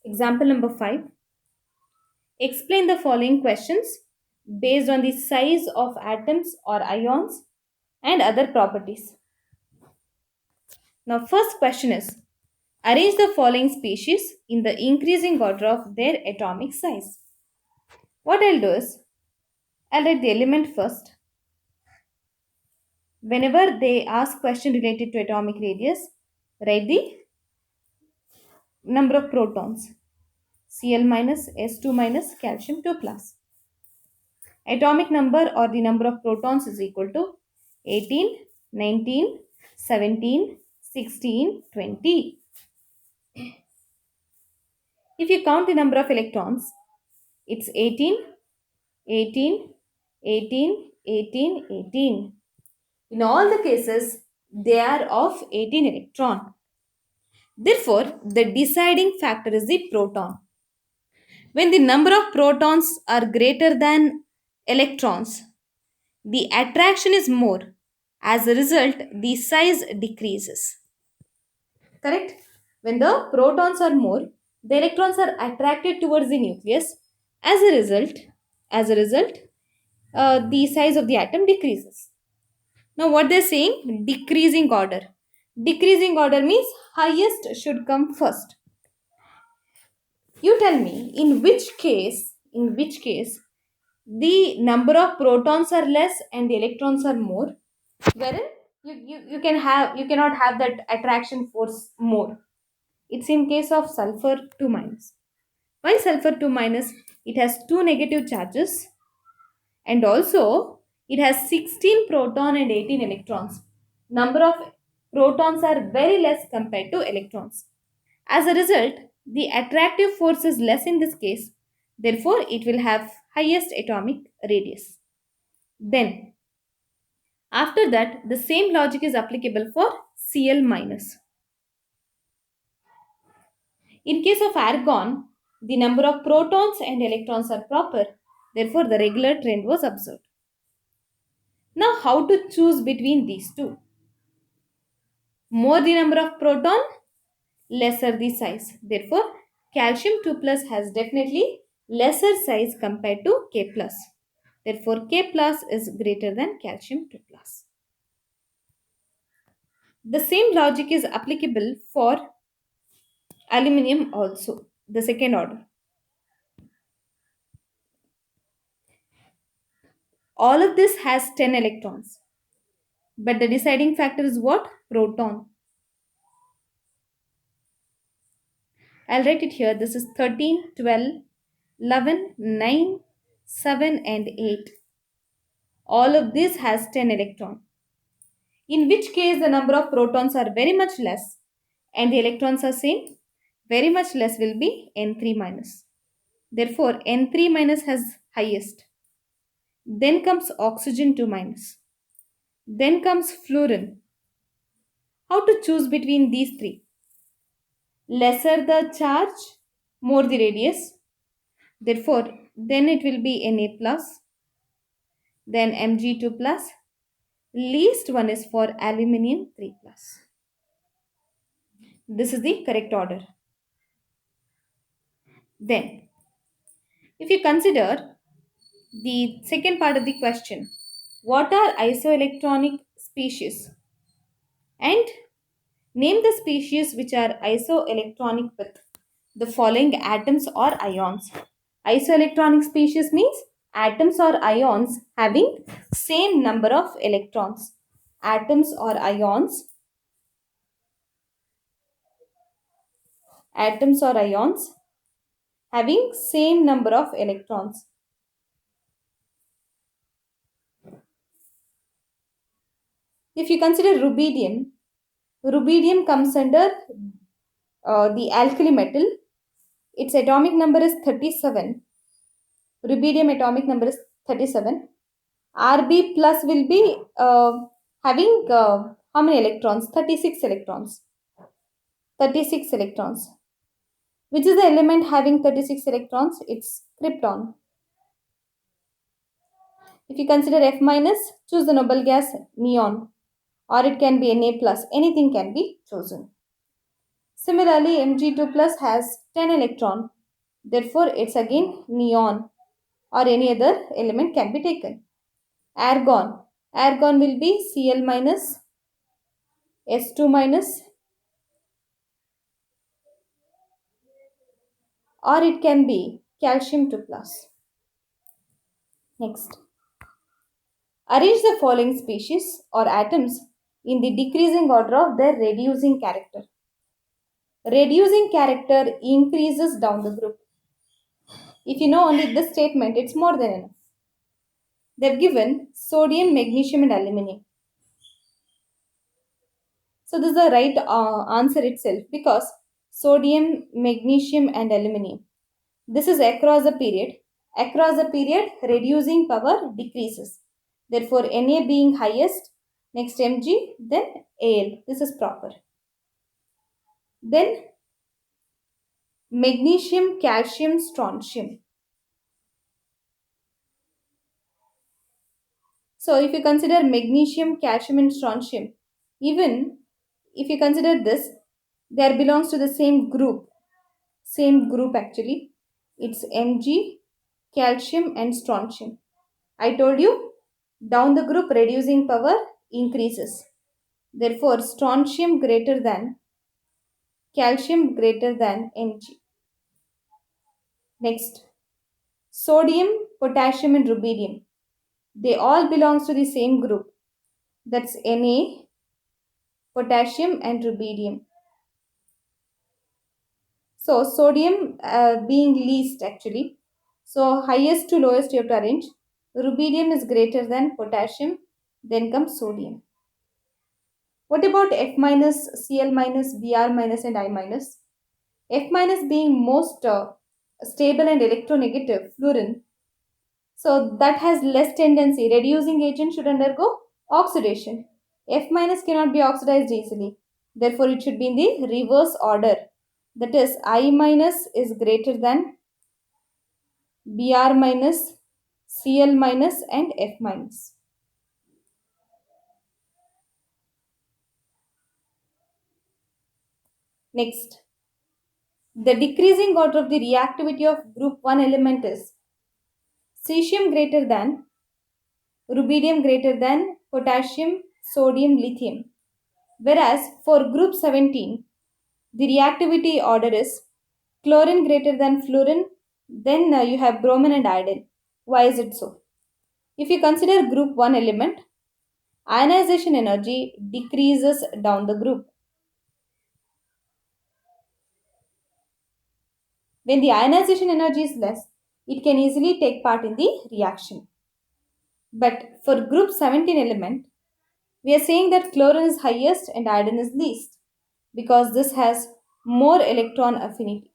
Example number 5. Explain the following questions based on the size of atoms or ions and other properties. Now, first question is, arrange the following species in the increasing order of their atomic size. What I'll do is, I'll write the element first. Whenever they ask question related to atomic radius, write the number of protons. Cl minus, S2 minus, calcium 2 plus. Atomic number or the number of protons is equal to 18, 19, 17, 16, 20. If you count the number of electrons, it's 18, 18, 18, 18, 18. In all the cases, they are of 18 electron. Therefore, the deciding factor is the proton. When the number of protons are greater than electrons, the attraction is more. As a result, the size decreases. Correct? When the protons are more, the electrons are attracted towards the nucleus. As a result, the size of the atom decreases. Now, what they're saying? Decreasing order. Decreasing order means highest should come first. You tell me, in which case, the number of protons are less and the electrons are more, wherein you cannot have that attraction force more. It's in case of sulfur 2 minus. Why sulfur 2 minus? It has two negative charges and also it has 16 proton and 18 electrons. Number of protons are very less compared to electrons. As a result, the attractive force is less in this case. Therefore, it will have highest atomic radius. Then, after that, the same logic is applicable for Cl minus. In case of argon, the number of protons and electrons are proper. Therefore, the regular trend was observed. Now, how to choose between these two? More the number of proton, lesser the size. Therefore, calcium 2 plus has definitely lesser size compared to K plus. Therefore, K plus is greater than calcium 2 plus. The same logic is applicable for aluminium also, the second order. All of this has 10 electrons. But the deciding factor is what? Proton. I'll write it here. This is 13, 12, 11, 9, 7 and 8. All of this has 10 electrons. In which case the number of protons are very much less and the electrons are same. Very much less will be N3 minus. Therefore, N3 minus has highest. Then comes oxygen 2 minus. Then comes fluorine. How to choose between these three? Lesser the charge, more the radius. Therefore, then it will be Na plus, then Mg2 plus. Least one is for aluminium 3 plus. This is the correct order. Then, if you consider the second part of the question, what are isoelectronic species? And name the species which are isoelectronic with the following atoms or ions. Isoelectronic species means atoms or ions having same number of electrons. Atoms or ions having same number of electrons. If you consider rubidium comes under the alkali metal. Its atomic number is 37. Rubidium atomic number is 37. Rb plus will be having how many electrons? 36 electrons. 36 electrons. Which is the element having 36 electrons? It's krypton. If you consider F minus, choose the noble gas neon, or it can be Na plus. Anything can be chosen. Similarly, Mg2 plus has 10 electron. Therefore, it's again neon or any other element can be taken. Argon. Argon will be Cl minus, S2 minus, or it can be calcium 2 plus. Next, arrange the following species or atoms in the decreasing order of their reducing character. Reducing character increases down the group. If you know only this statement, it's more than enough. They've given sodium, magnesium, and aluminum. So this is the right answer itself because sodium, magnesium, and aluminum. This is across the period. Across the period, reducing power decreases. Therefore, Na being highest, next Mg, then Al. This is proper. Then magnesium, calcium, strontium. So if you consider magnesium, calcium, and strontium, even if you consider this, there belongs to the same group. Same group actually. It's Mg, calcium, and strontium. I told you down the group reducing power increases. Therefore, strontium greater than calcium greater than Mg. Next, sodium, potassium, and rubidium. They all belongs to the same group. That's Na, potassium, and rubidium. So sodium being least actually. So highest to lowest you have to arrange. Rubidium is greater than potassium. Then comes sodium. What about F minus, Cl minus, Br minus, and I minus? F minus being most stable and electronegative, fluorine. So that has less tendency. Reducing agent should undergo oxidation. F minus cannot be oxidized easily. Therefore, it should be in the reverse order. That is, I minus is greater than Br minus, Cl minus, and F minus. Next, the decreasing order of the reactivity of group 1 element is cesium greater than, rubidium greater than, potassium, sodium, lithium. Whereas for group 17, the reactivity order is chlorine greater than fluorine, then you have bromine and iodine. Why is it so? If you consider group 1 element, ionization energy decreases down the group. When the ionization energy is less, it can easily take part in the reaction. But for group 17 element, we are saying that chlorine is highest and iodine is least because this has more electron affinity.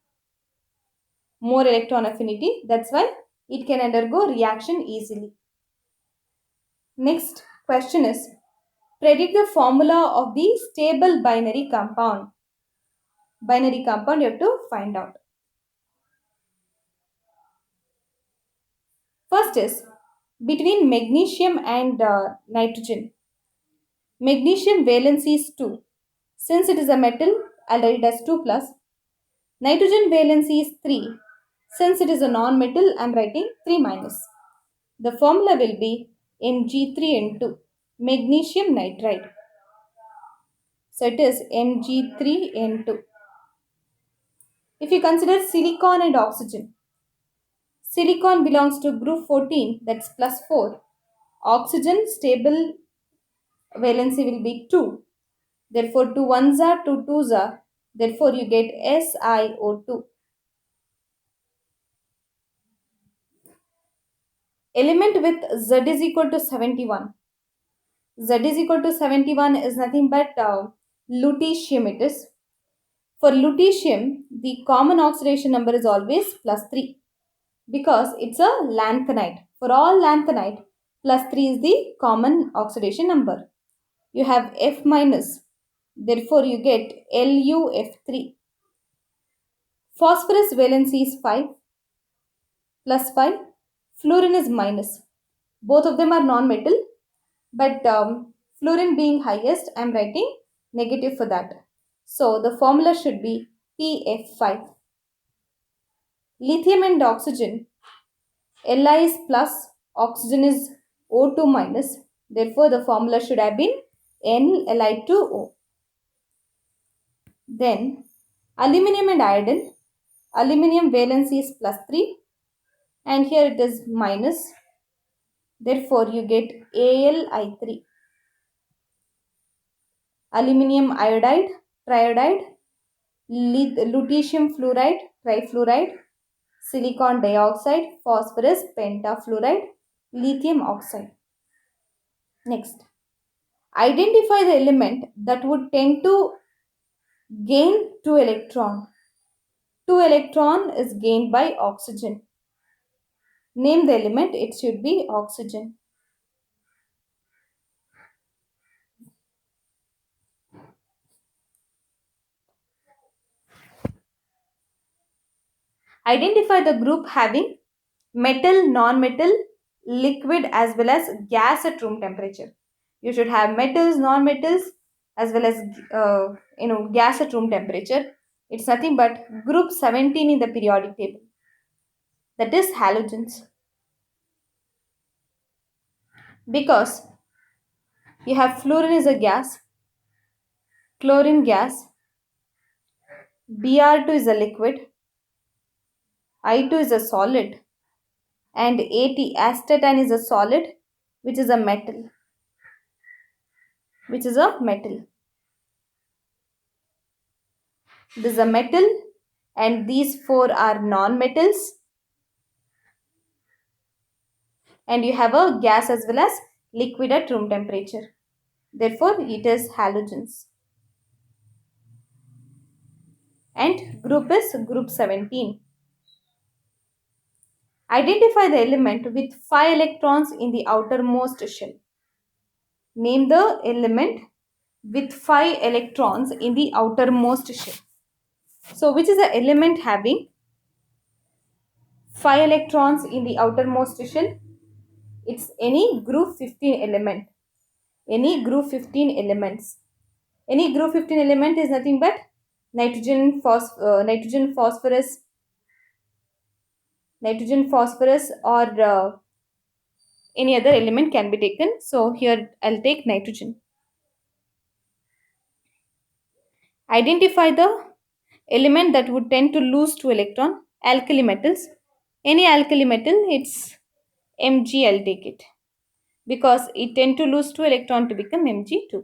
More electron affinity, that's why it can undergo reaction easily. Next question is, predict the formula of the stable binary compound. Binary compound you have to find out. First is between magnesium and nitrogen. Magnesium valency is 2. Since it is a metal, I'll write it as 2 plus. Nitrogen valency is 3. Since it is a non-metal, I'm writing 3 minus. The formula will be Mg3N2, magnesium nitride. So it is Mg3N2. If you consider silicon and oxygen, silicon belongs to group 14, that's plus 4. Oxygen stable valency will be 2. Therefore, 2 ones are 2 twos are. Therefore, you get SiO2. Element with Z is equal to 71. Z is equal to 71 is nothing but lutetium it is. For lutetium, the common oxidation number is always plus 3 because it's a lanthanide. For all lanthanide, plus 3 is the common oxidation number. You have F minus, therefore you get LuF3. Phosphorus valency is 5 plus 5. Fluorine is minus. Both of them are non-metal, but fluorine being highest, I am writing negative for that. So the formula should be PF5. Lithium and oxygen, Li is plus, oxygen is O2 minus. Therefore, the formula should have been NLi2O. Then, aluminium and iodine, aluminium valency is plus 3 and here it is minus. Therefore, you get Ali3. Aluminium iodide, triodide, lutetium fluoride, trifluoride, silicon dioxide, phosphorus pentafluoride, lithium oxide. Next, identify the element that would tend to gain 2 electron. 2 electron is gained by oxygen. Name the element, it should be oxygen. Identify the group having metal, non-metal, liquid as well as gas at room temperature. You should have metals, non-metals as well as gas at room temperature. It's nothing but group 17 in the periodic table. That is halogens. Because you have fluorine is a gas, chlorine gas, Br2 is a liquid, I2 is a solid, and At astatine is a solid, which is a metal. This is a metal, and these four are non-metals. And you have a gas as well as liquid at room temperature. Therefore, it is halogens. And group is group 17. Identify the element with 5 electrons in the outermost shell. Name the element with 5 electrons in the outermost shell. So, which is the element having 5 electrons in the outermost shell? It's any group 15 element. Any group 15 elements. Any group 15 element is nothing but nitrogen, phosphorus, or any other element can be taken. So here I'll take nitrogen. Identify the element that would tend to lose 2 electron. Alkali metals. Any alkali metal, it's Mg, I'll take it. Because it tend to lose 2 electron to become Mg2+.